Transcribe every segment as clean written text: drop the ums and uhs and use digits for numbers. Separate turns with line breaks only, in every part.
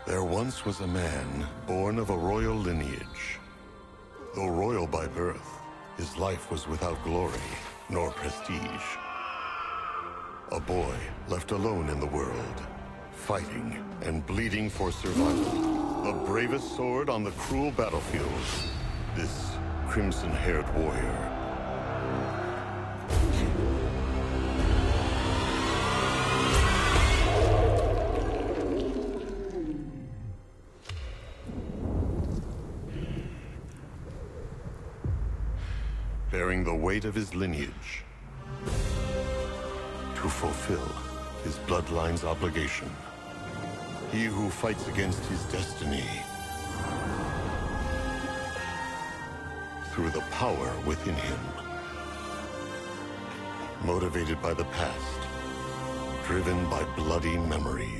There once was a man born of a royal lineage. Though royal by birth, his life was without glory nor prestige. A boy left alone in the world, fighting and bleeding for survival. The bravest sword on the cruel battlefield. This crimson-haired warrior. Bearing the weight of his lineage to fulfill his bloodline's obligation. He who fights against his destiny through the power within him. Motivated by the past, driven by bloody memories.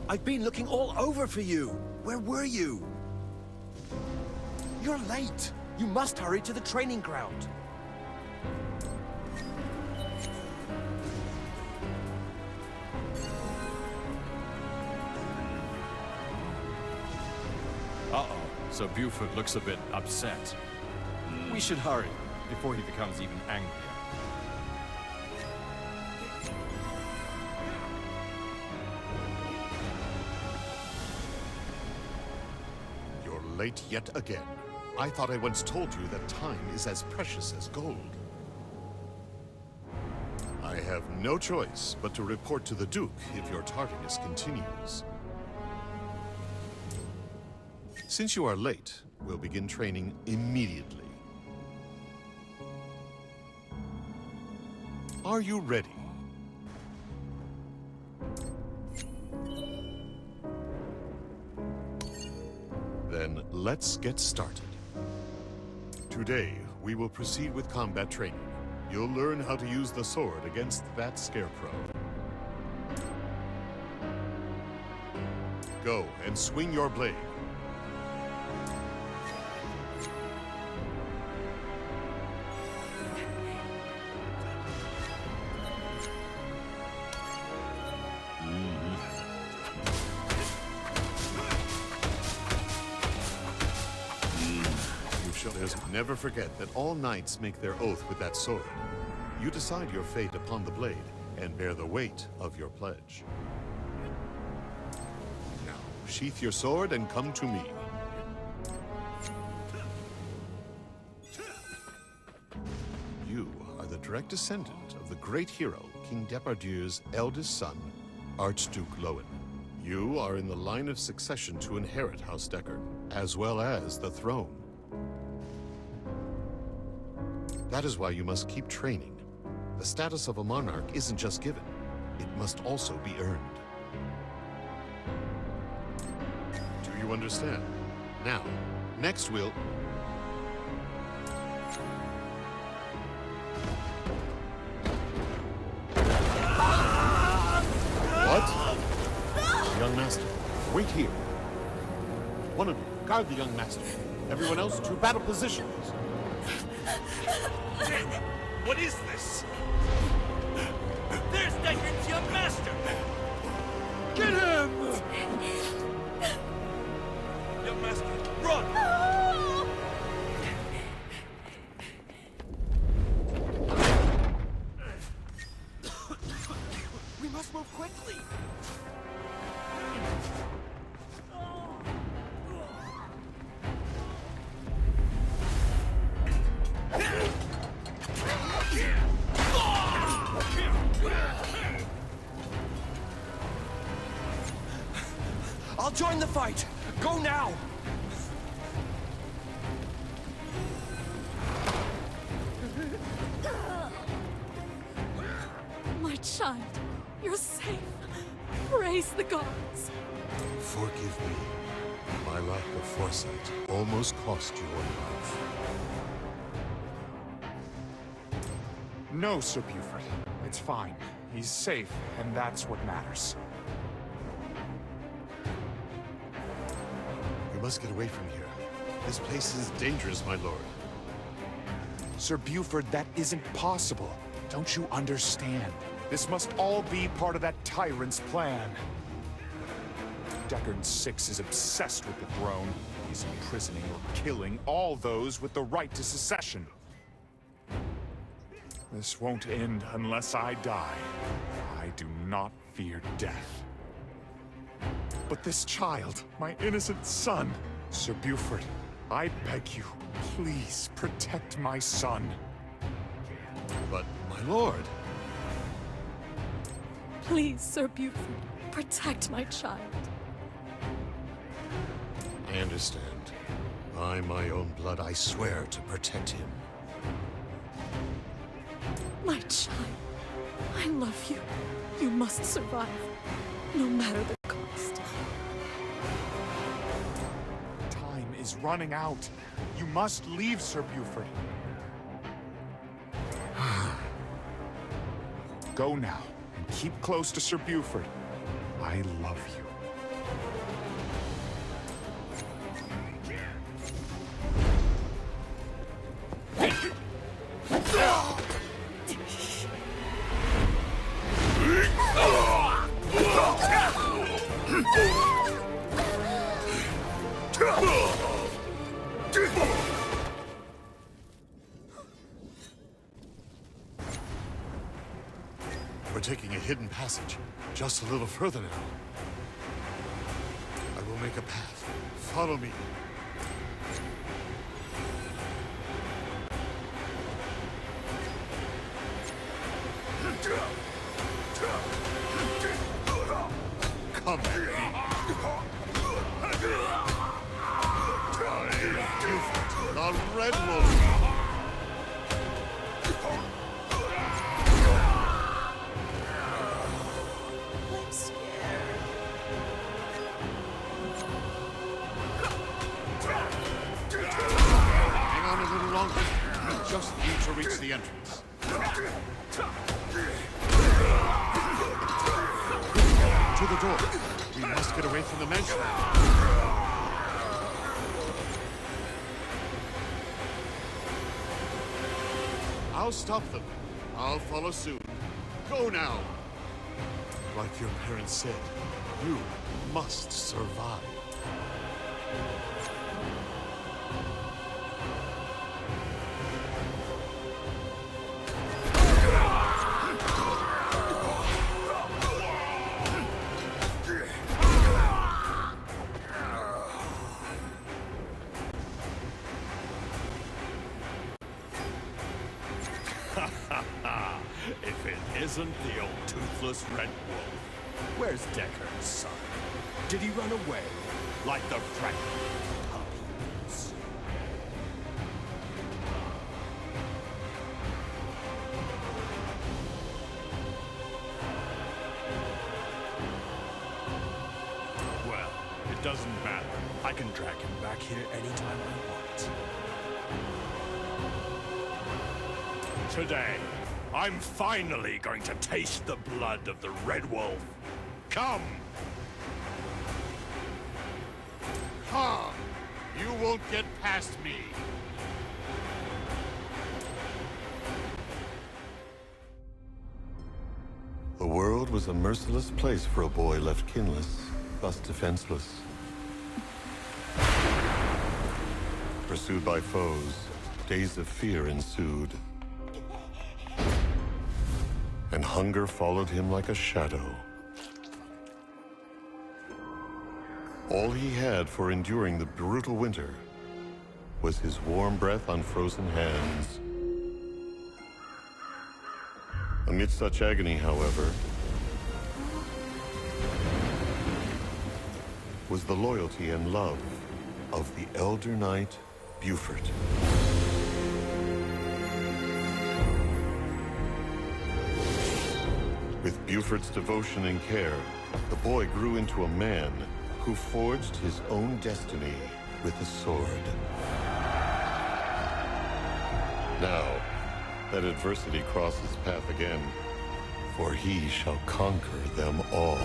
I've been looking all over for you. Where were you? You're late. You must hurry to the training ground.
Uh-oh, so Buford looks a bit upset. We should hurry, before he becomes even angrier.
You're late yet again. I thought I once told you that time is as precious as gold. I have no choice but to report to the Duke if your tardiness continues. Since you are late, we'll begin training immediately. Are you ready? Then let's get started. Today, we will proceed with combat training. You'll learn how to use the sword against that scarecrow. Go and swing your blade. Never forget that all knights make their oath with that sword. You decide your fate upon the blade and bear the weight of your pledge. Now, sheath your sword and come to me. You are the direct descendant of the great hero, King Depardieu's eldest son, Archduke Lowen. You are in the line of succession to inherit House Deckard, as well as the throne. That is why you must keep training. The status of a monarch isn't just given, it must also be earned. Do you understand? Now, next we'll... What? Young master, wait here. One of you, guard the young master. Everyone else to battle positions.
What is this? There's Deckard's young master! Get him! Young master, run!
We must move quickly. I'll join the fight! Go now!
My child, you're safe. Praise the gods.
Forgive me. My lack of foresight almost cost you your life.
No, Sir Buford. It's fine. He's safe, and that's what matters.
We must get away from here. This place is dangerous, my lord.
Sir Buford, that isn't possible. Don't you understand? This must all be part of that tyrant's plan. Deckard VI is obsessed with the throne. He's imprisoning or killing all those with the right to succession. This won't end unless I die. I do not fear death. But this child, my innocent son, Sir Buford, I beg you, please protect my son.
But, my lord...
Please, Sir Buford, protect my child.
I understand. By my own blood, I swear to protect him.
My child, I love you. You must survive, no matter the cost.
Time is running out. You must leave, Sir Buford. Go now, and keep close to Sir Buford. I love you.
We're taking a hidden passage. Just a little further now. I will make a path. Follow me. Come at me. The Red Wolf.
I'm scared.
Hang on a little longer. We just need to reach the entrance. To the door. We must get away from the mansion. I'll stop them. I'll follow soon. Go now! Like your parents said, you must survive.
If it isn't the old toothless Red Wolf. Where's Deckard's son? Did he run away? Like the frightened puppies? Well, it doesn't matter. I can drag him back here anytime I want. Today, I'm finally going to taste the blood of the Red Wolf. Come!
Come! You won't get past me! The world was a merciless place for a boy left kinless, thus defenseless. Pursued by foes, days of fear ensued. And hunger followed him like a shadow. All he had for enduring the brutal winter was his warm breath on frozen hands. Amid such agony, however, was the loyalty and love of the Elder Knight, Buford. With Buford's devotion and care, the boy grew into a man who forged his own destiny with a sword. Now, let adversity cross his path again, for he shall conquer them all.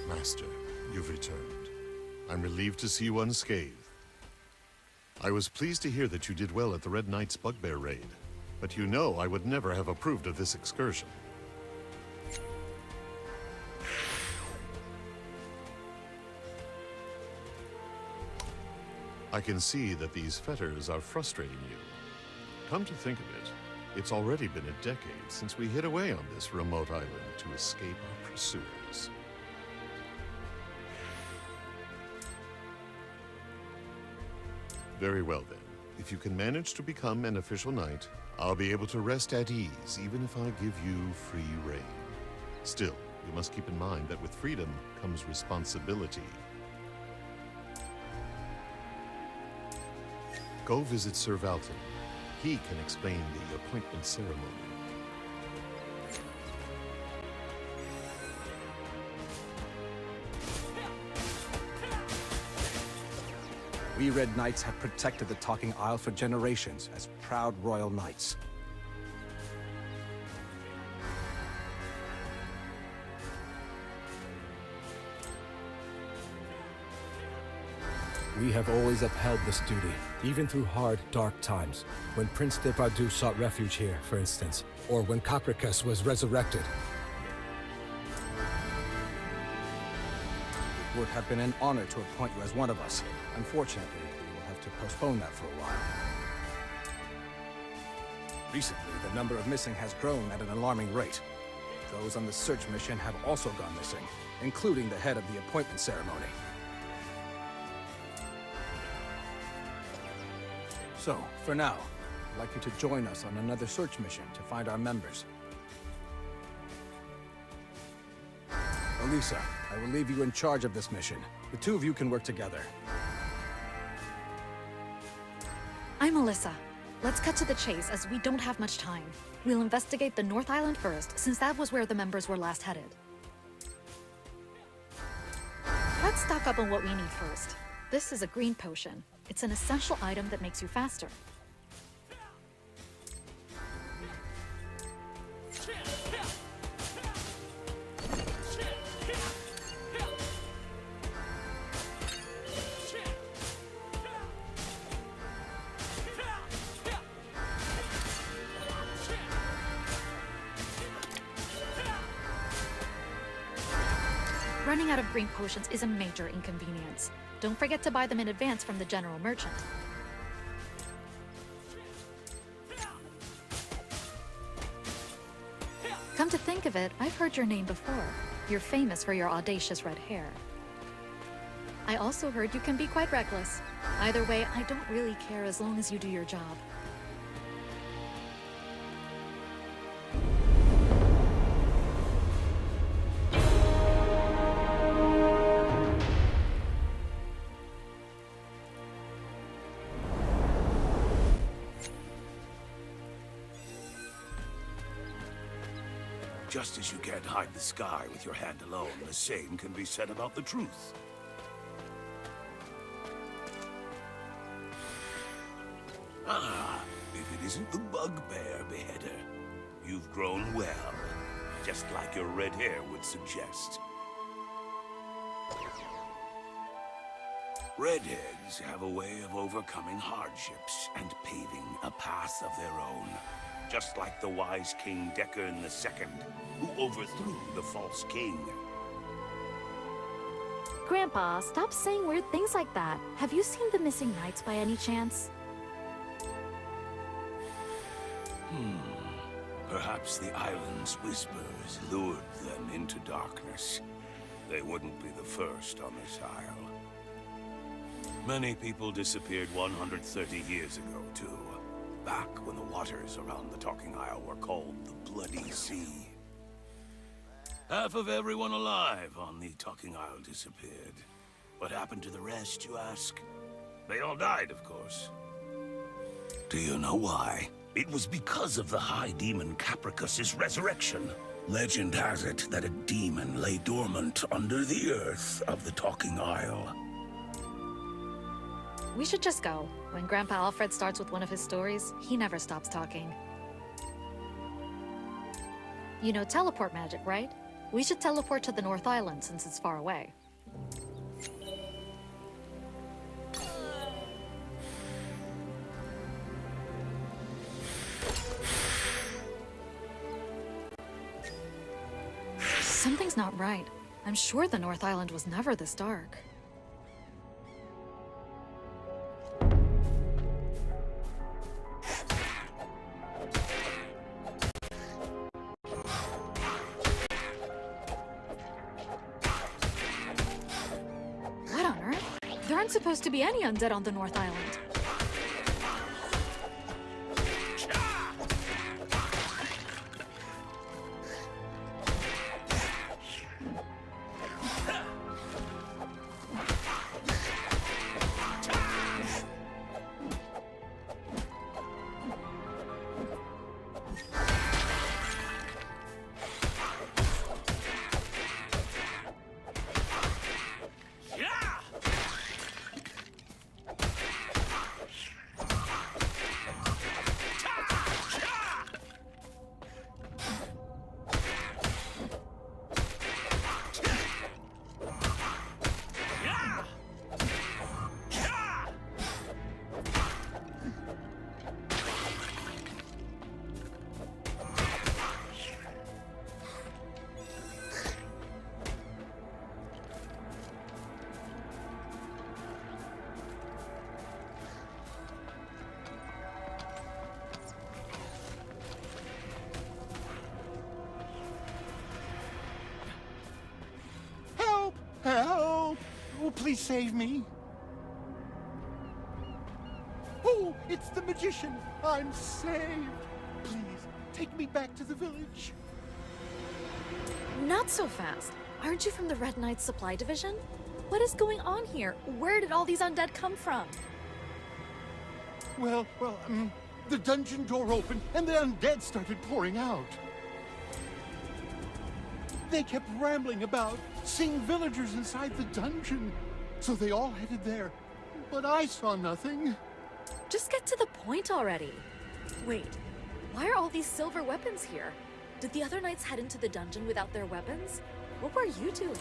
Master, you've returned. I'm relieved to see you unscathed. I was pleased to hear that you did well at the Red Knight's bugbear raid, but you know I would never have approved of this excursion. I can see that these fetters are frustrating you. Come to think of it, it's already been a decade since we hid away on this remote island to escape our pursuers. Very well then. If you can manage to become an official knight, I'll be able to rest at ease, even if I give you free rein. Still, you must keep in mind that with freedom comes responsibility. Go visit Sir Valton. He can explain the appointment ceremony.
We Red Knights have protected the Talking Isle for generations as proud royal knights.
We have always upheld this duty, even through hard, dark times. When Prince Depardieu sought refuge here, for instance, or when Copricus was resurrected.
It would have been an honor to appoint you as one of us. Unfortunately, we will have to postpone that for a while. Recently, the number of missing has grown at an alarming rate. Those on the search mission have also gone missing, including the head of the appointment ceremony. So, for now, I'd like you to join us on another search mission to find our members. Elisa, I will leave you in charge of this mission. The two of you can work together.
I'm Alyssa. Let's cut to the chase, as we don't have much time. We'll investigate the North Island first, since that was where the members were last headed. Let's stock up on what we need first. This is a green potion. It's an essential item that makes you faster. Running out of green potions is a major inconvenience. Don't forget to buy them in advance from the general merchant. Come to think of it, I've heard your name before. You're famous for your audacious red hair. I also heard you can be quite reckless. Either way, I don't really care as long as you do your job.
Just as you can't hide the sky with your hand alone, the same can be said about the truth. Ah, if it isn't the bugbear beheader. You've grown well, just like your red hair would suggest. Redheads have a way of overcoming hardships and paving a path of their own. Just like the wise King Decker II, who overthrew the false king.
Grandpa, stop saying weird things like that. Have you seen the missing knights by any chance?
Perhaps the island's whispers lured them into darkness. They wouldn't be the first on this isle. Many people disappeared 130 years ago, too. Back when the waters around the Talking Isle were called the Bloody Sea. Half of everyone alive on the Talking Isle disappeared. What happened to the rest, you ask? They all died, of course. Do you know why? It was because of the High Demon Capricus's resurrection. Legend has it that a demon lay dormant under the earth of the Talking Isle.
We should just go. When Grandpa Alfred starts with one of his stories, he never stops talking. You know teleport magic, right? We should teleport to the North Island since it's far away. Something's not right. I'm sure the North Island was never this dark. What on earth? There aren't supposed to be any undead on the North Island.
Help! Oh, please save me. Oh, it's the magician. I'm saved. Please, take me back to the village.
Not so fast. Aren't you from the Red Knights Supply Division? What is going on here? Where did all these undead come from?
Well, the dungeon door opened and the undead started pouring out. They kept rambling about, seeing villagers inside the dungeon. So they all headed there, but I saw nothing.
Just get to the point already. Wait, why are all these silver weapons here? Did the other knights head into the dungeon without their weapons? What were you doing?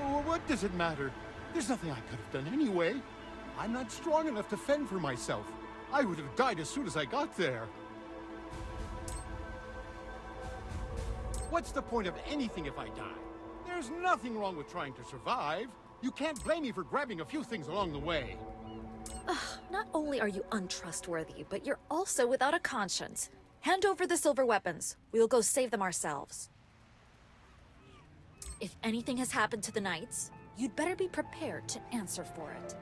Oh, what does it matter? There's nothing I could have done anyway. I'm not strong enough to fend for myself. I would have died as soon as I got there. What's the point of anything if I die? There's nothing wrong with trying to survive. You can't blame me for grabbing a few things along the way.
Ugh, not only are you untrustworthy, but you're also without a conscience. Hand over the silver weapons. We'll go save them ourselves. If anything has happened to the knights, you'd better be prepared to answer for it.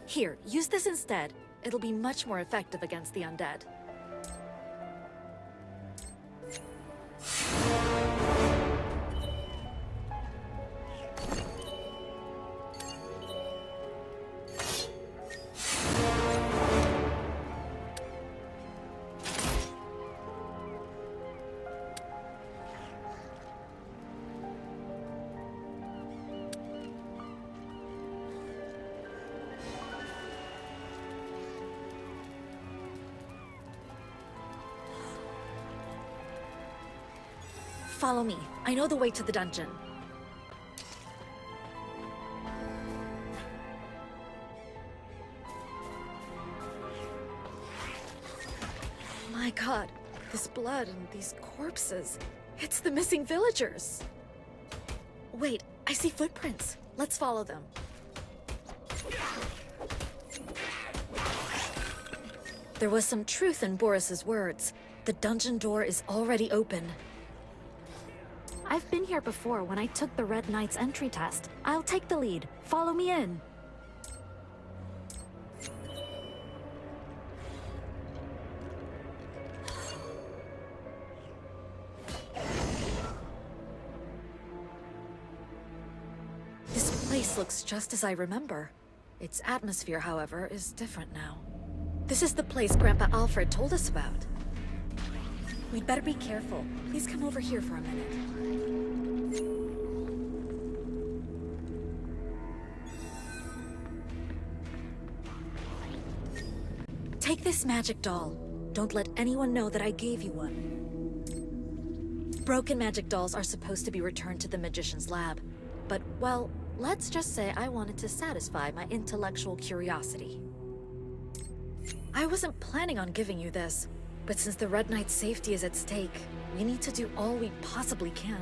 Here, use this instead. It'll be much more effective against the undead. Follow me. I know the way to the dungeon. My god, this blood and these corpses. It's the missing villagers. Wait, I see footprints. Let's follow them. There was some truth in Boris's words. The dungeon door is already open. I've been here before when I took the Red Knight's entry test. I'll take the lead. Follow me in. This place looks just as I remember. Its atmosphere, however, is different now. This is the place Grandpa Alfred told us about. We'd better be careful. Please come over here for a minute. Take this magic doll. Don't let anyone know that I gave you one. Broken magic dolls are supposed to be returned to the magician's lab. But, well, let's just say I wanted to satisfy my intellectual curiosity. I wasn't planning on giving you this, but since the Red Knight's safety is at stake, we need to do all we possibly can.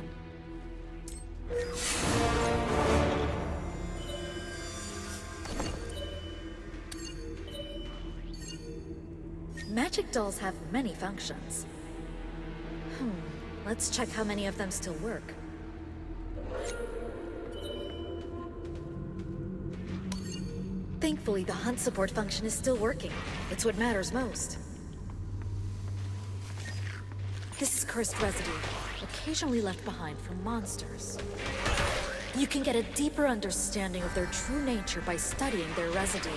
Magic dolls have many functions. Let's check how many of them still work. Thankfully, the hunt support function is still working. It's what matters most. This is cursed residue, occasionally left behind from monsters. You can get a deeper understanding of their true nature by studying their residue.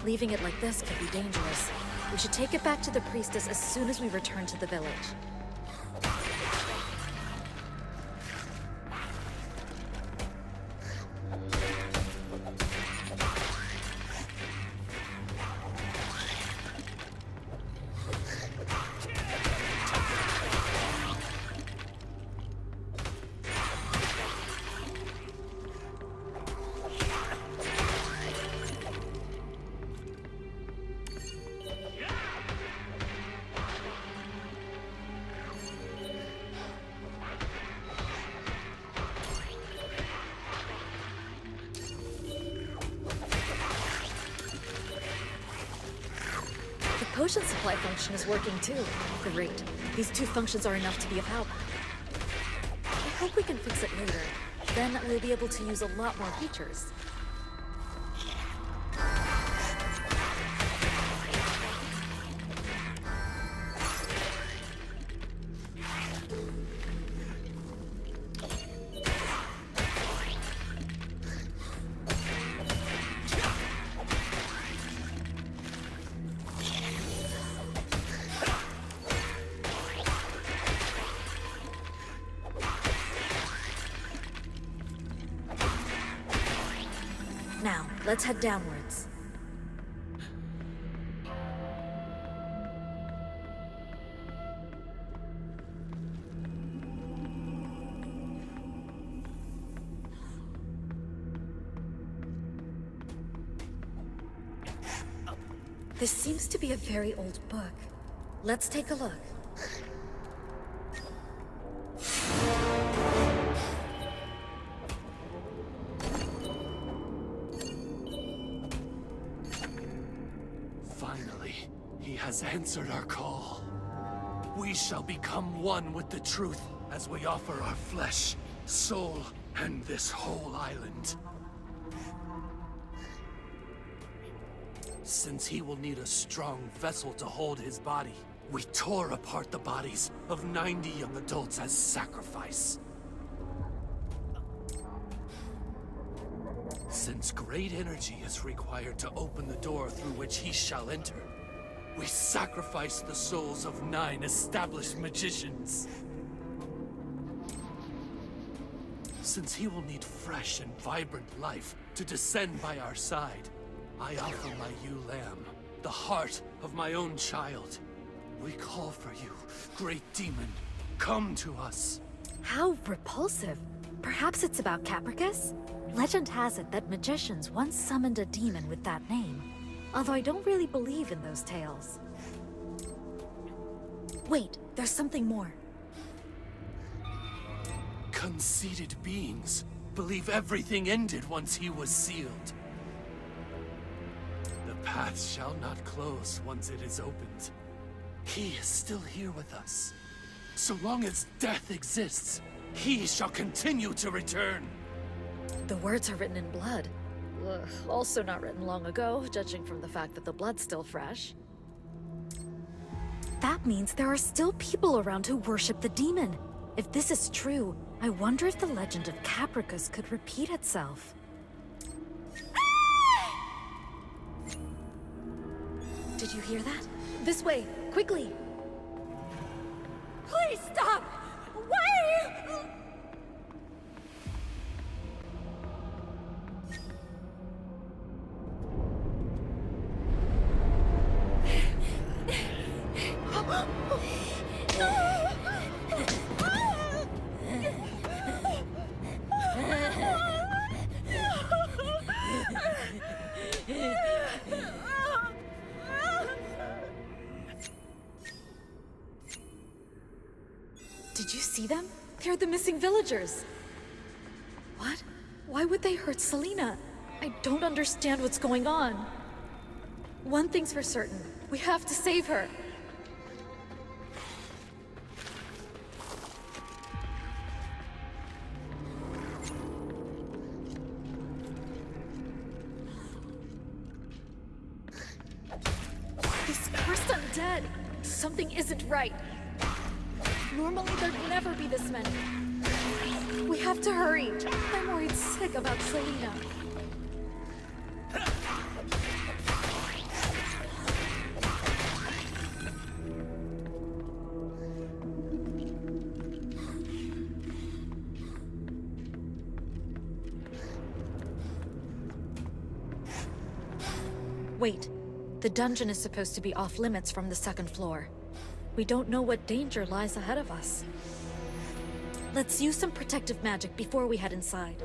Leaving it like this can be dangerous. We should take it back to the priestess as soon as we return to the village. The potion supply function is working too. Great. These two functions are enough to be of help. I hope we can fix it later. Then we'll be able to use a lot more features. Now, let's head downwards. This seems to be a very old book. Let's take a look.
Finally, he has answered our call. We shall become one with the truth as we offer our flesh, soul, and this whole island. Since he will need a strong vessel to hold his body, we tore apart the bodies of 90 young adults as sacrifice. Since great energy is required to open the door through which he shall enter, we sacrifice the souls of 9 established magicians. Since he will need fresh and vibrant life to descend by our side, I offer my ewe lamb, the heart of my own child. We call for you, great demon, come to us.
How repulsive. Perhaps it's about Capricus? Legend has it that magicians once summoned a demon with that name. Although I don't really believe in those tales. Wait, there's something more.
Conceited beings believe everything ended once he was sealed. The path shall not close once it is opened. He is still here with us. So long as death exists, he shall continue to return.
The words are written in blood. Ugh, also not written long ago, judging from the fact that the blood's still fresh. That means there are still people around who worship the demon. If this is true, I wonder if the legend of Capricus could repeat itself. Did you hear that? This way, quickly!
Please stop! Why are you...
Did you see them? They're the missing villagers. What? Why would they hurt Selena? I don't understand what's going on. One thing's for certain. We have to save her. This cursed undead! Something isn't right. Normally there'd never be this many. We have to hurry. I'm worried sick about Selena. Wait. The dungeon is supposed to be off limits from the second floor. We don't know what danger lies ahead of us. Let's use some protective magic before we head inside.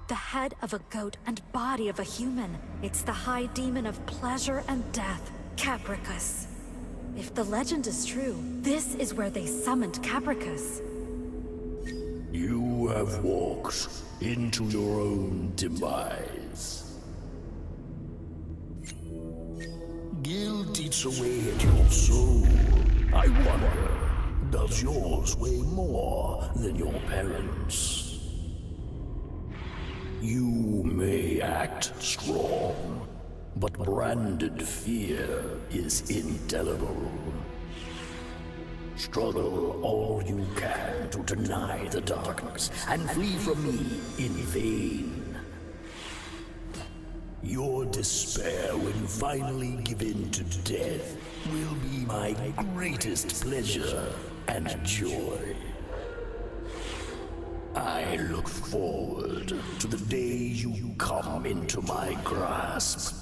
The head of a goat and body of a human. It's the high demon of pleasure and death, Capricus. If the legend is true, this is where they summoned Capricus.
You have walked into your own demise. Guilt eats away at your soul. I wonder, does yours weigh more than your parents'? You may act strong, but branded fear is indelible. Struggle all you can to deny the darkness and flee from me in vain. Your despair when you finally give in to death will be my greatest pleasure and joy. I look forward to the day you come into my grasp.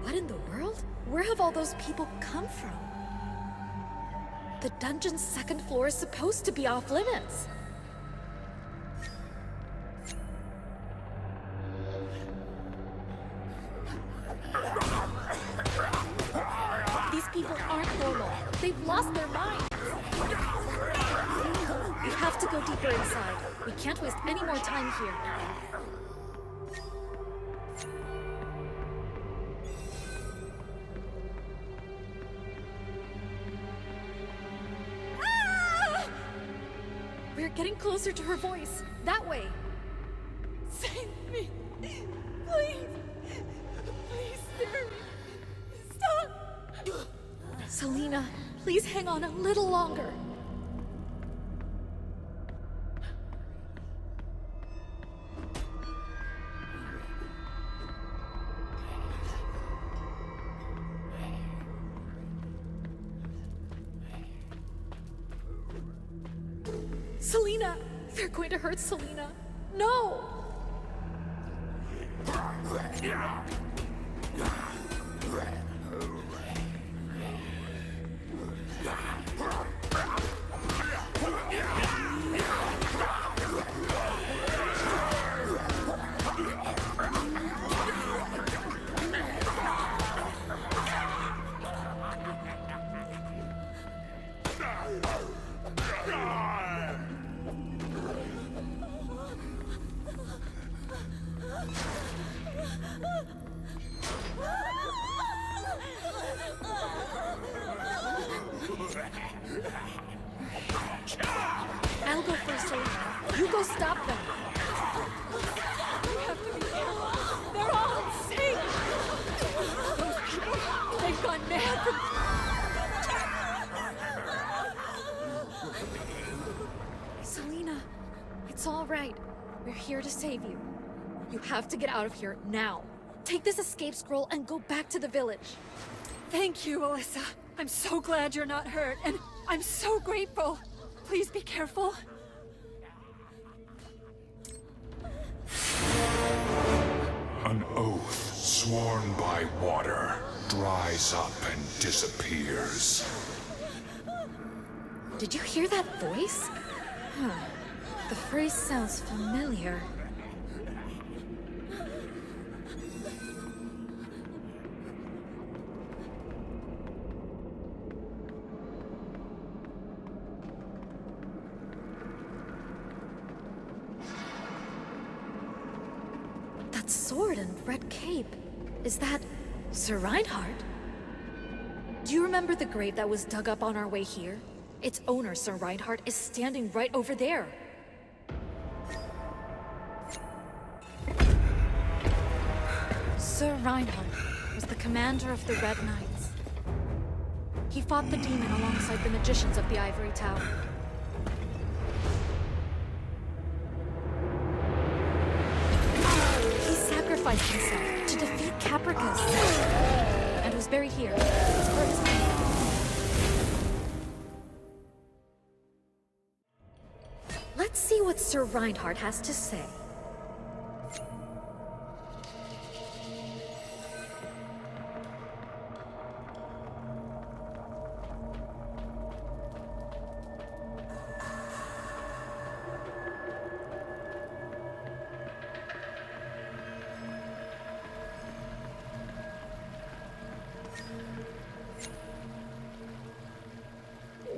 What in the world? Where have all those people come from? The dungeon's second floor is supposed to be off limits. These people aren't normal. They've lost their minds. We have to go deeper inside. We can't waste any more time here. We're getting closer to her voice. That way.
Save me. Please. Please spare me. Stop.
Selena, please hang on a little longer. Selena! They're going to hurt Selena. No! I'll go first, Selena. You go stop them.
You have to be careful. They're all insane. Those people, they've gone mad from...
Selena, it's all right. We're here to save you. You have to get out of here now. Take this escape scroll and go back to the village.
Thank you, Alyssa. I'm so glad you're not hurt, and I'm so grateful. Please be careful.
An oath sworn by water dries up and disappears.
Did you hear that voice? Huh. The phrase sounds familiar. That sword and red cape. Is that Sir Reinhardt? Do you remember the grave that was dug up on our way here? Its owner, Sir Reinhardt, is standing right over there. Sir Reinhardt was the commander of the Red Knights. He fought the demon alongside the magicians of the Ivory Tower. He sacrificed himself to defeat Capricus and was buried here. It's where his name. Let's see what Sir Reinhardt has to say.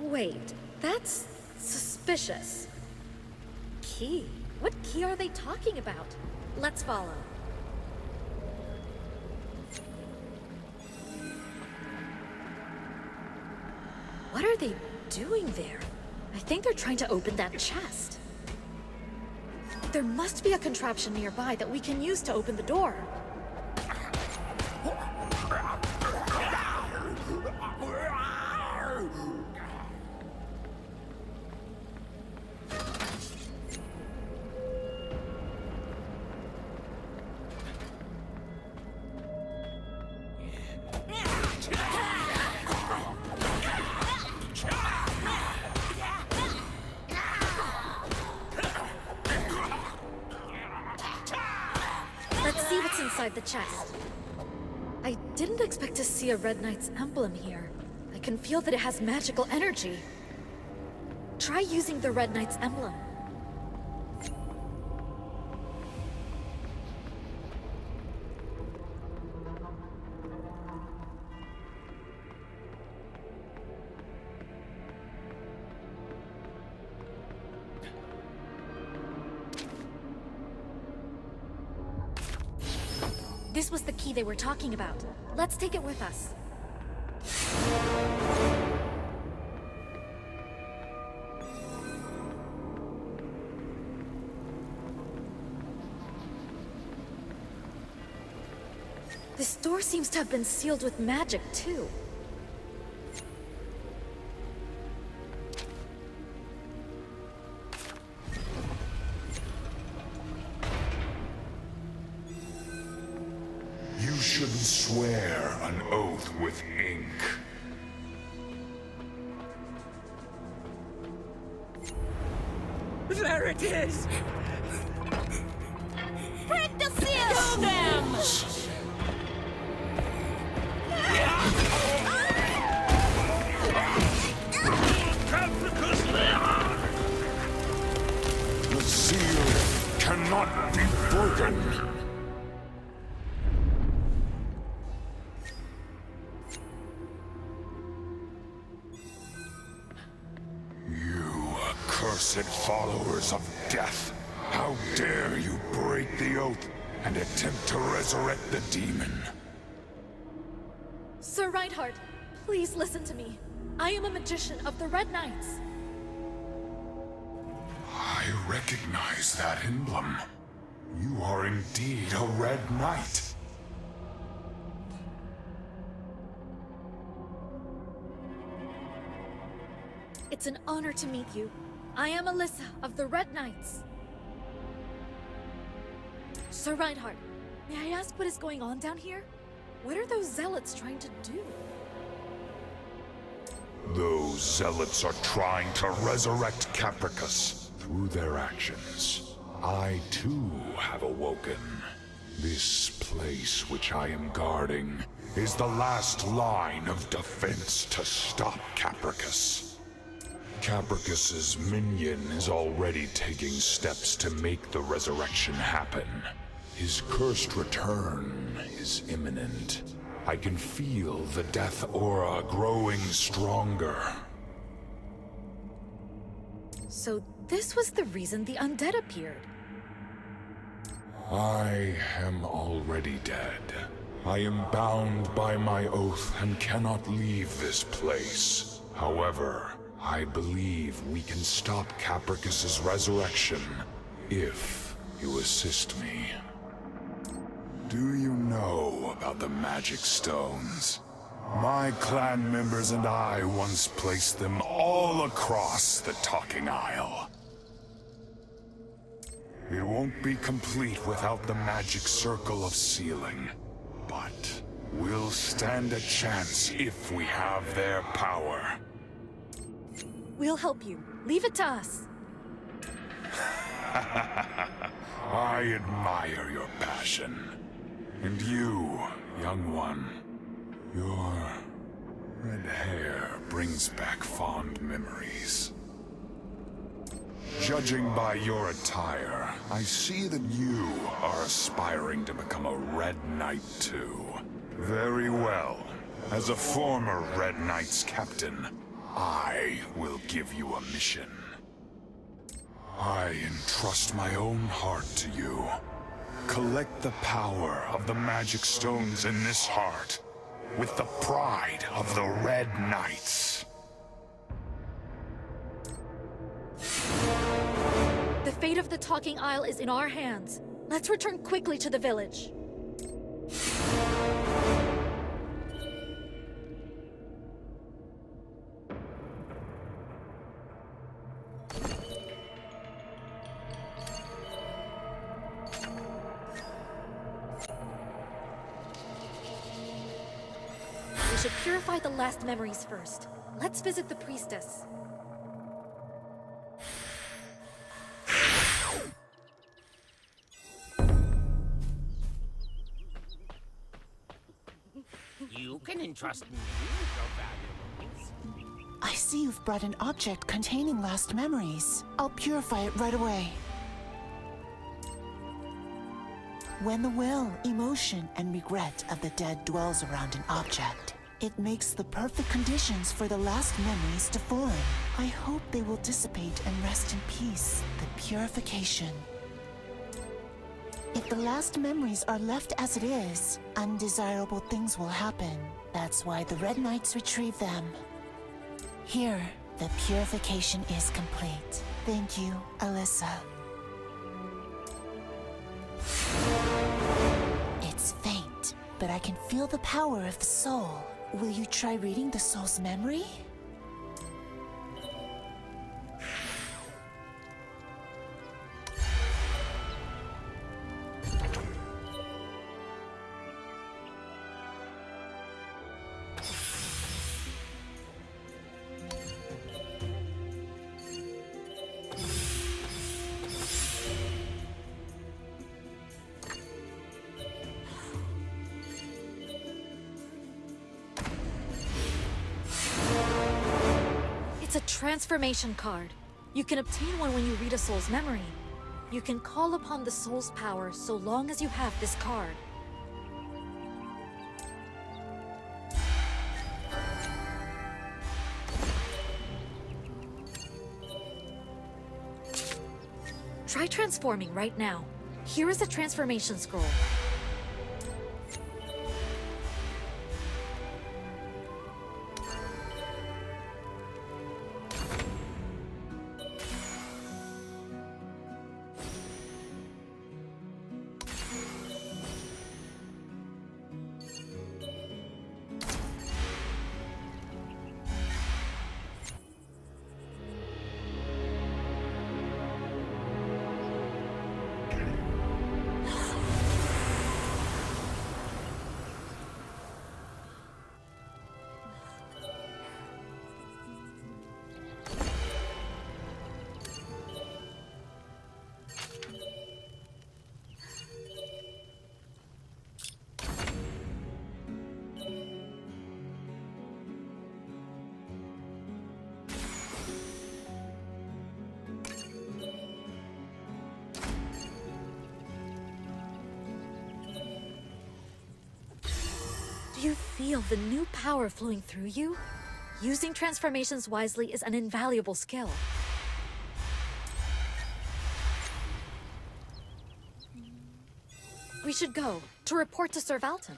Wait, that's suspicious. Key? What key are they talking about? Let's follow. What are they doing there? I think they're trying to open that chest. There must be a contraption nearby that we can use to open the door. inside the chest. I didn't expect to see a Red Knight's emblem here. I can feel that it has magical energy. Try using the Red Knight's emblem. This was the key they were talking about. Let's take it with us. This door seems to have been sealed with magic, too.
You shouldn't swear an oath with ink.
There it is!
Break the seal! Kill them!
The seal cannot be broken. Accursed followers of death! How dare you break the oath and attempt to resurrect the demon?
Sir Reinhardt, please listen to me. I am a magician of the Red Knights.
I recognize that emblem. You are indeed a Red Knight.
It's an honor to meet you. I am Alyssa of the Red Knights. Sir Reinhardt, may I ask what is going on down here? What are those zealots trying to do?
Those zealots are trying to resurrect Capricus through their actions. I too have awoken. This place which I am guarding is the last line of defense to stop Capricus. Capricus's minion is already taking steps to make the resurrection happen. His cursed return is imminent. I can feel the death aura growing stronger.
So this was the reason the undead appeared.
I am already dead. I am bound by my oath and cannot leave this place. However, I believe we can stop Capricus's resurrection if you assist me. Do you know about the magic stones? My clan members and I once placed them all across the Talking Isle. It won't be complete without the magic circle of sealing, but we'll stand a chance if we have their power.
We'll help you. Leave it to us.
I admire your passion. And you, young one, your red hair brings back fond memories. Judging by your attire, I see that you are aspiring to become a Red Knight too. Very well. As a former Red Knight's captain, I will give you a mission. I entrust my own heart to you. Collect the power of the magic stones in this heart, with the pride of the Red Knights.
The fate of the Talking Isle is in our hands. Let's return quickly to the village. We should purify the last memories first. Let's visit the priestess.
can trust me with your valuables.
I see you've brought an object containing last memories. I'll purify it right away. When the will, emotion, and regret of the dead dwells around an object, it makes the perfect conditions for the last memories to form. I hope they will dissipate and rest in peace. The purification. If the last memories are left as it is, undesirable things will happen. That's why the Red Knights retrieve them. Here, the purification is complete. Thank you, Alyssa. It's faint, but I can feel the power of the soul. Will you try reading the soul's memory?
It's a transformation card. You can obtain one when you read a soul's memory. You can call upon the soul's power so long as you have this card. Try transforming right now. Here is a transformation scroll. Do you feel the new power flowing through you? Using transformations wisely is an invaluable skill. We should go to report to Sir Valton.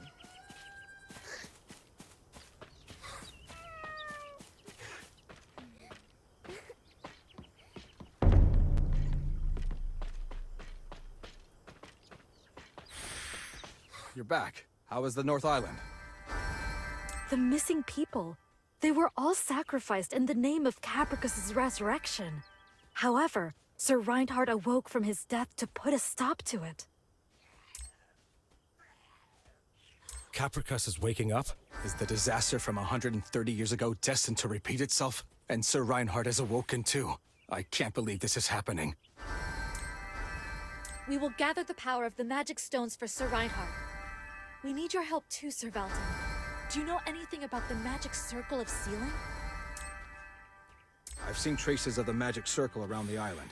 You're back. How was the North Island?
The missing people. They were all sacrificed in the name of Capricus's resurrection. However, Sir Reinhardt awoke from his death to put a stop to it.
Capricus is waking up?
Is the disaster from 130 years ago destined to repeat itself? And Sir Reinhardt has awoken too. I can't believe this is happening.
We will gather the power of the magic stones for Sir Reinhardt. We need your help too, Sir Valton. Do you know anything about the magic circle of sealing?
I've seen traces of the magic circle around the island.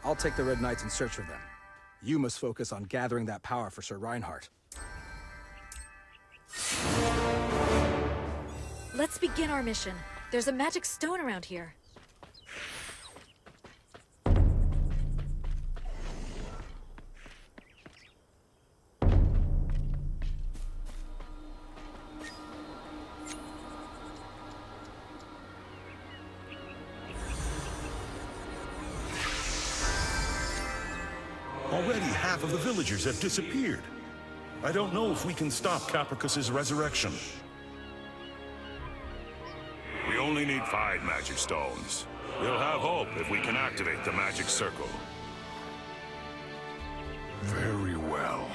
I'll take the Red Knights in search of them. You must focus on gathering that power for Sir Reinhardt.
Let's begin our mission. There's a magic stone around here.
Already half of the villagers have disappeared. I don't know if we can stop Capricus's resurrection.
We only need 5 magic stones. We'll have hope if we can activate the magic circle.
Very well.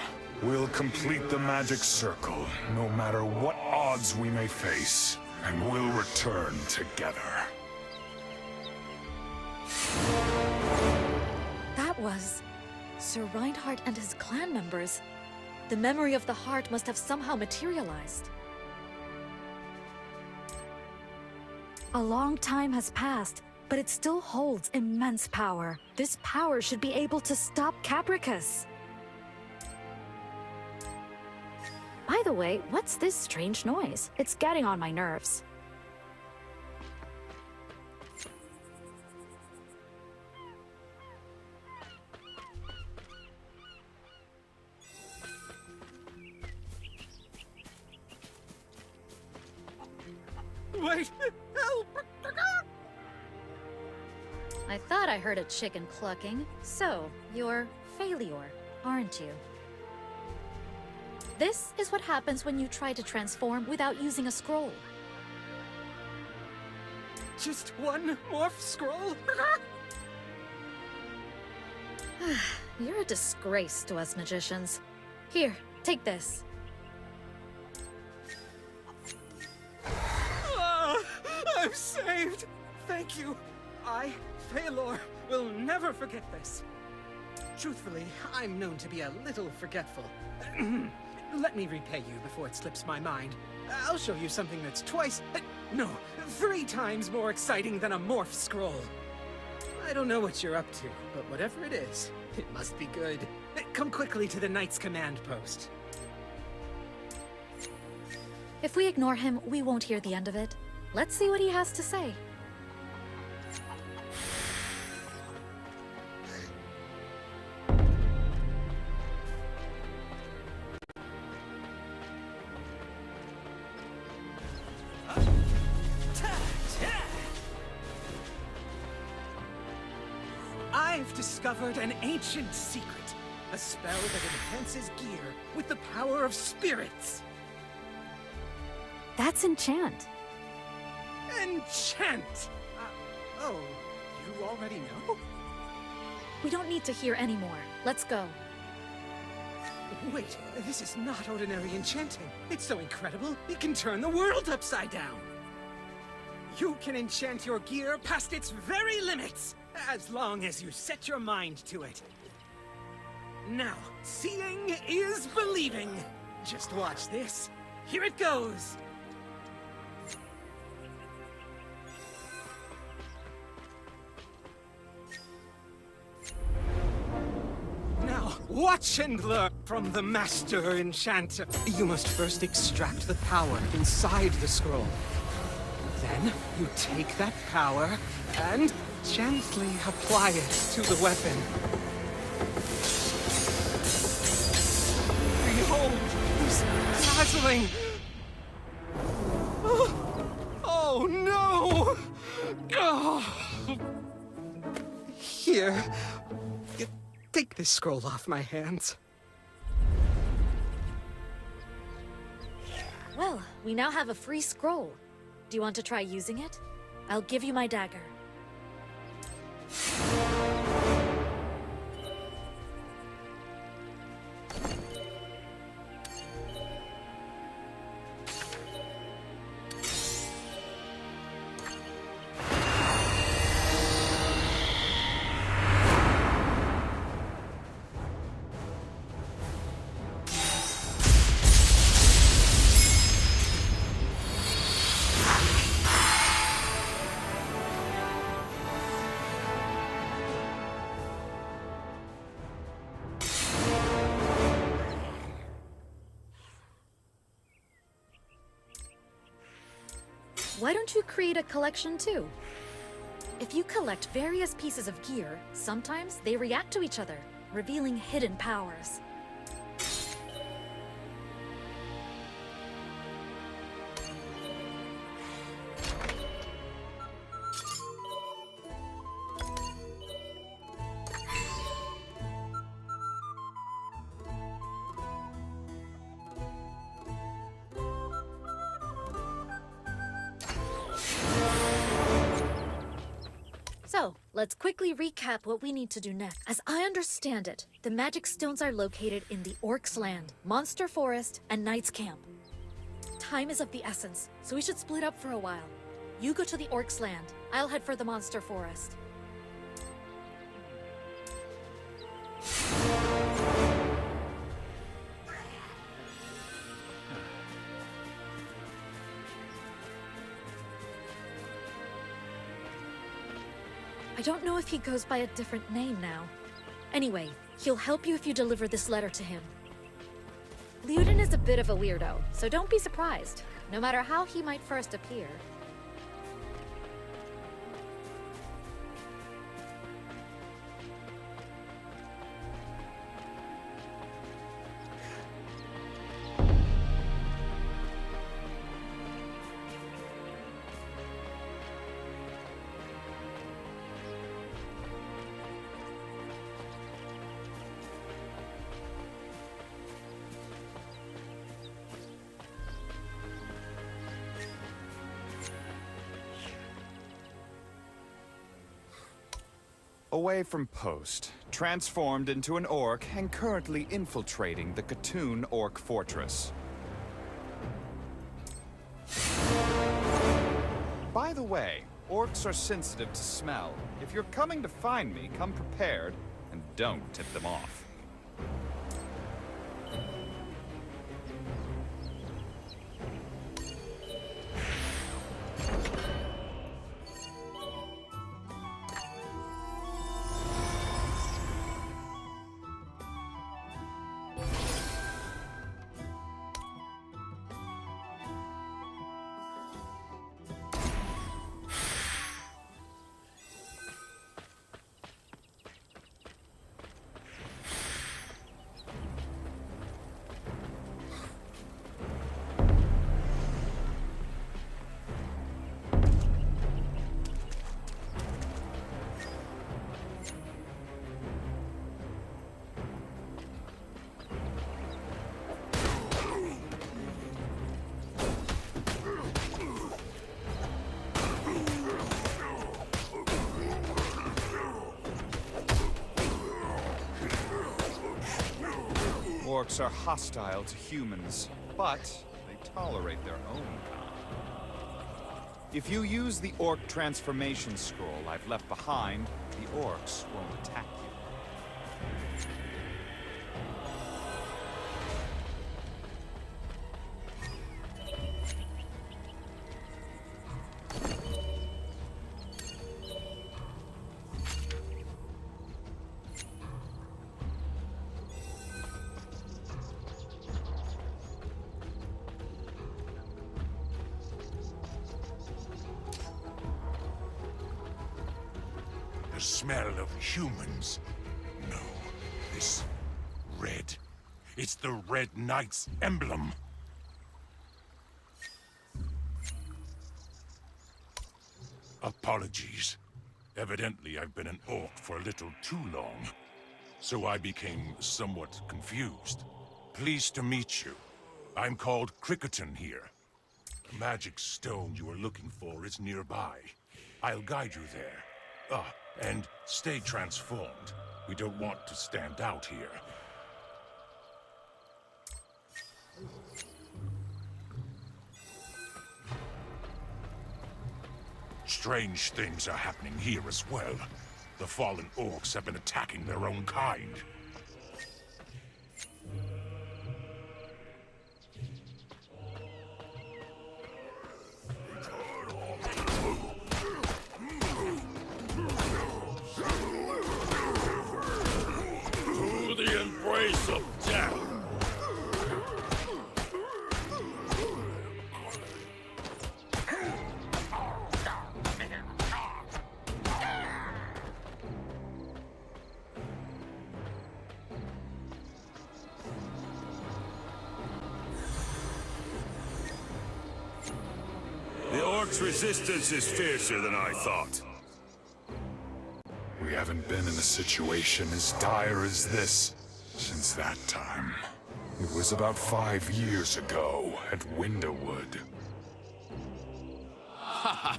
We'll complete the magic circle, no matter what odds we may face, and we'll return together.
That was Sir Reinhardt and his clan members. The memory of the heart must have somehow materialized. A long time has passed, but it still holds immense power. This power should be able to stop Capricus. By the way, what's this strange noise? It's getting on my nerves.
Wait! Help!
I thought I heard a chicken clucking. So, you're Failure, aren't you? This is what happens when you try to transform without using a scroll.
Just one morph scroll?
You're a disgrace to us magicians. Here, take this.
I'm saved! Thank you. I, Failure, will never forget this. Truthfully, I'm known to be a little forgetful. Let me repay you before it slips my mind. I'll show you something that's no, 3 times more exciting than a morph scroll. I don't know what you're up to, but whatever it is, it must be good. Come quickly to the Knight's command post.
If we ignore him, we won't hear the end of it. Let's see what he has to say.
I've discovered an ancient secret. A spell that enhances gear with the power of spirits.
That's enchant.
Enchant! Oh, you already know?
We don't need to hear any more. Let's go.
Wait, this is not ordinary enchanting. It's so incredible, it can turn the world upside down. You can enchant your gear past its very limits, as long as you set your mind to it. Now, seeing is believing. Just watch this. Here it goes. Now, watch and learn from the Master Enchanter. You must first extract the power inside the scroll. Then, you take that power and gently apply it to the weapon. Behold, this dazzling... Oh no! Oh. Here, take this scroll off my hands.
Well, we now have a free scroll. Do you want to try using it? I'll give you my dagger. Why don't you create a collection too? If you collect various pieces of gear, sometimes they react to each other, revealing hidden powers. So, let's quickly recap what we need to do next. As I understand it, the magic stones are located in the Orcs' Land, Monster Forest, and Knight's Camp. Time is of the essence, so we should split up for a while. You go to the Orcs' Land. I'll head for the Monster Forest. I don't know if he goes by a different name now. Anyway, he'll help you if you deliver this letter to him. Liudin is a bit of a weirdo, so don't be surprised, no matter how he might first appear.
Away from post, transformed into an orc and currently infiltrating the Katoon Orc Fortress. By the way, orcs are sensitive to smell. If you're coming to find me, come prepared and don't tip them off. Orcs are hostile to humans, but they tolerate their own kind. If you use the orc transformation scroll I've left behind, the orcs won't attack you.
The smell of humans. No, this red. It's the Red Knight's emblem. Apologies. Evidently, I've been an orc for a little too long, so I became somewhat confused. Pleased to meet you. I'm called Cricketon here. The magic stone you are looking for is nearby. I'll guide you there. And stay transformed. We don't want to stand out here. Strange things are happening here as well. The fallen orcs have been attacking their own kind.
To the embrace of death!
The orcs' resistance is fiercer than I thought.
We haven't been in a situation as dire as this since that time. It was about 5 years ago at Windowwood.
Haha!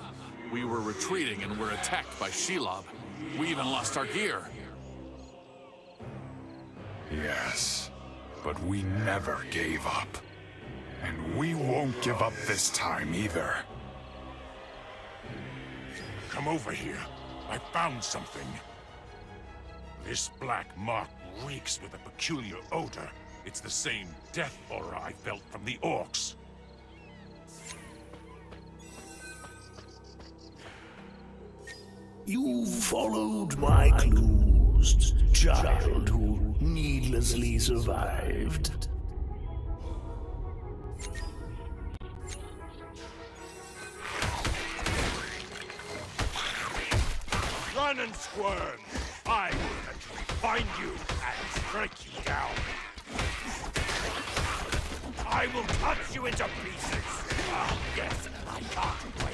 We were retreating and were attacked by Shelob. We even lost our gear.
Yes, but we never gave up. And we won't give up this time either.
Come over here. I found something. This black mark reeks with a peculiar odor. It's the same death aura I felt from the orcs.
You followed my clues, child who needlessly survived.
Run and squirm! I will eventually find you and strike you down. I will cut you into pieces! Ah, yes, I can't wait.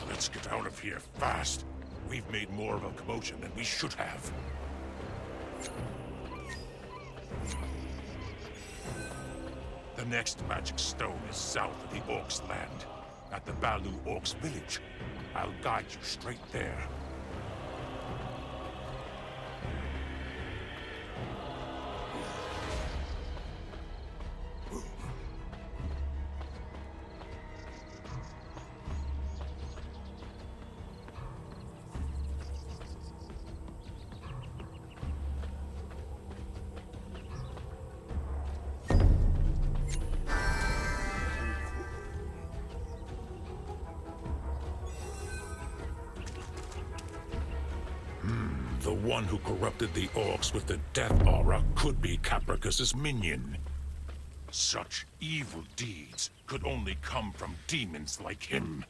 Let's get out of here fast. We've made more of a commotion than we should have. The next magic stone is south of the Orcs' land, at the Balu Orcs' village. I'll guide you straight there. The one who corrupted the Orcs with the death aura could be Capricus's minion. Such evil deeds could only come from demons like him.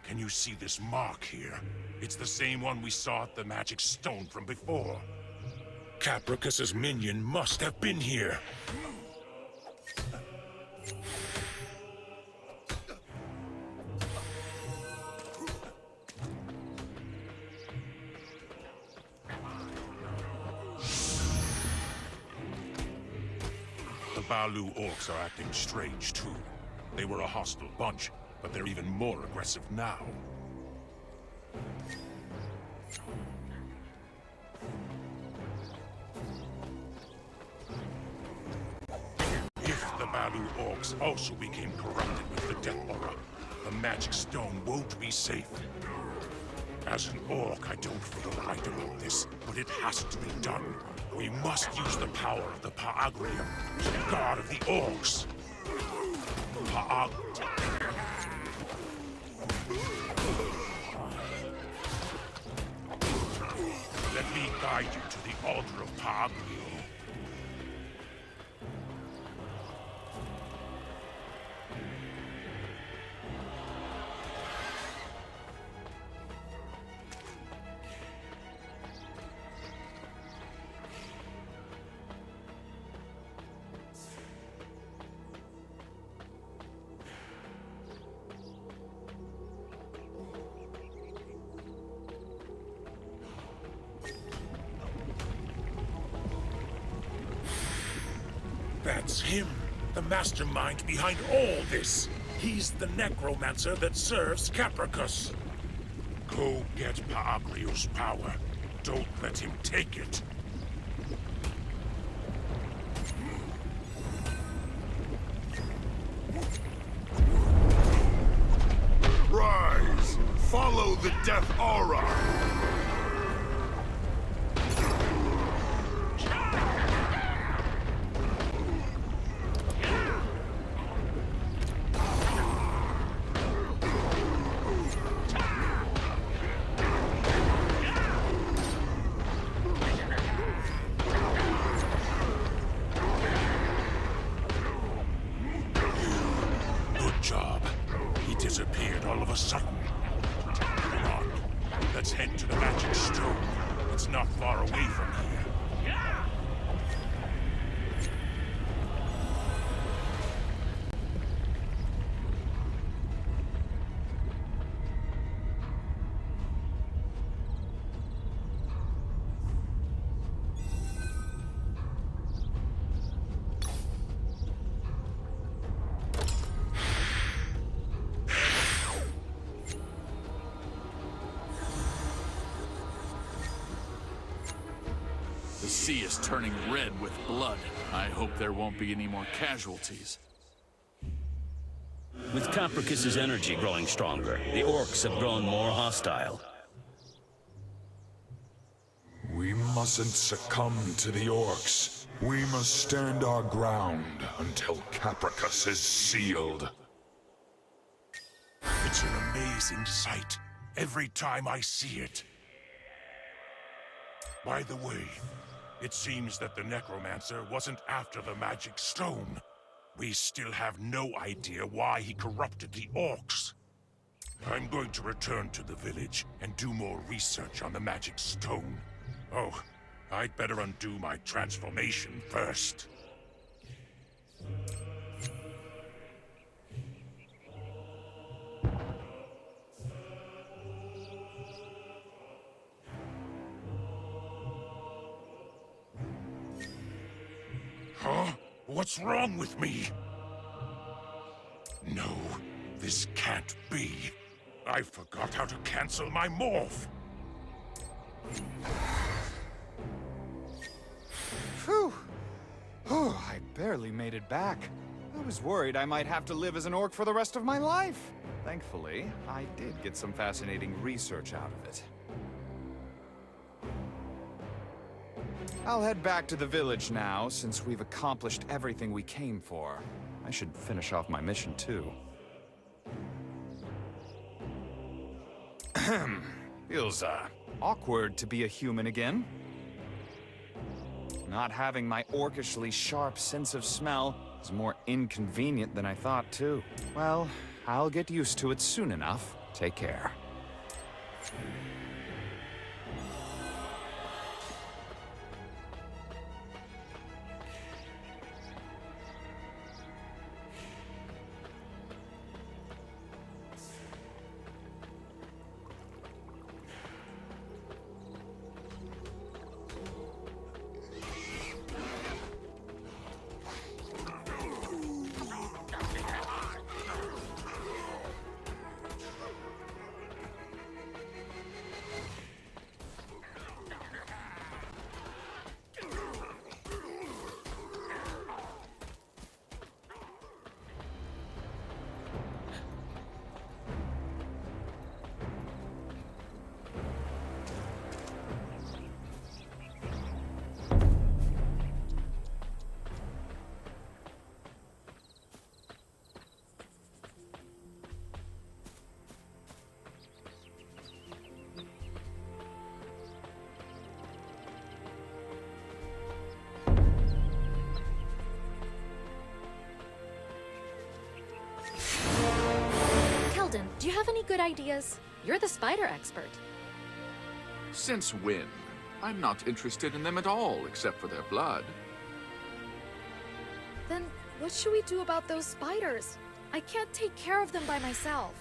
Can you see this mark here? It's the same one we saw at the magic stone from before. Capricus's minion must have been here. The Balu Orcs are acting strange, too. They were a hostile bunch, but they're even more aggressive now. If the Balu Orcs also became corrupted with the Death Aura, the magic stone won't be safe. As an Orc, I don't feel right about this, but it has to be done. We must use the power of the Paagrium, the god of the Orcs. Let me guide you to the altar of Paagrium. That's him, the mastermind behind all this. He's the necromancer that serves Capricus. Go get Paagrius' power. Don't let him take it.
Rise! Follow the Death Aura!
Disappeared all of a sudden. Come on, let's head
sea is turning red with blood. I hope there won't be any more casualties.
With Capricus's energy growing stronger, the orcs have grown more hostile.
We mustn't succumb to the orcs. We must stand our ground until Capricus is sealed.
It's an amazing sight every time I see it. By the way, it seems that the Necromancer wasn't after the magic stone. We still have no idea why he corrupted the orcs. I'm going to return to the village and do more research on the magic stone. Oh, I'd better undo my transformation first. Huh? What's wrong with me? No, this can't be. I forgot how to cancel my morph.
Phew. Oh, I barely made it back. I was worried I might have to live as an orc for the rest of my life. Thankfully, I did get some fascinating research out of it. I'll head back to the village now, since we've accomplished everything we came for. I should finish off my mission, too. Feels, awkward to be a human again. Not having my orcishly sharp sense of smell is more inconvenient than I thought, too. Well, I'll get used to it soon enough. Take care.
Do you have any good ideas? You're the spider expert.
Since when? I'm not interested in them at all, except for their blood.
Then what should we do about those spiders? I can't take care of them by myself.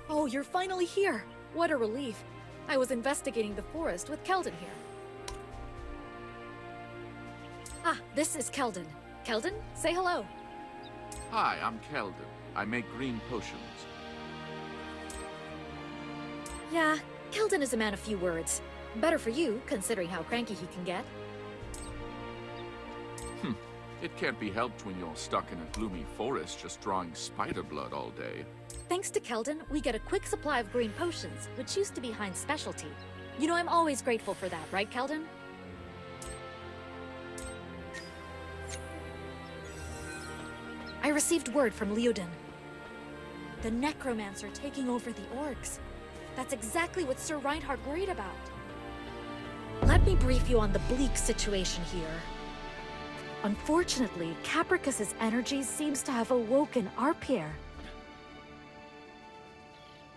Oh, you're finally here. What a relief. I was investigating the forest with Keldon here. Ah, this is Keldon. Keldon, say hello.
Hi, I'm Keldon. I make green potions.
Yeah, Keldon is a man of few words. Better for you, considering how cranky he can get.
It can't be helped when you're stuck in a gloomy forest just drawing spider blood all day.
Thanks to Keldon, we get a quick supply of green potions, which used to be Hein's specialty. You know I'm always grateful for that, right, Keldon? I received word from Liudin. The Necromancer taking over the orcs. That's exactly what Sir Reinhardt worried about. Let me brief you on the bleak situation here. Unfortunately, Capricus's energy seems to have awoken Arpir.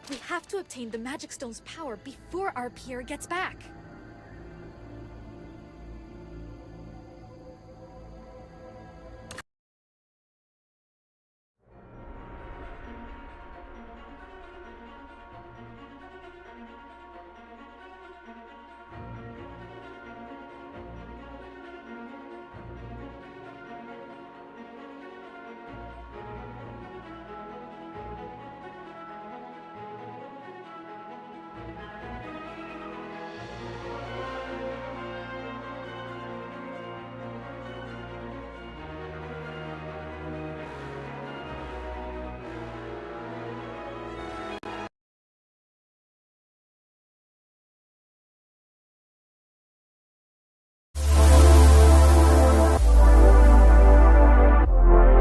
We have to obtain the Magic Stone's power before Arpir gets back.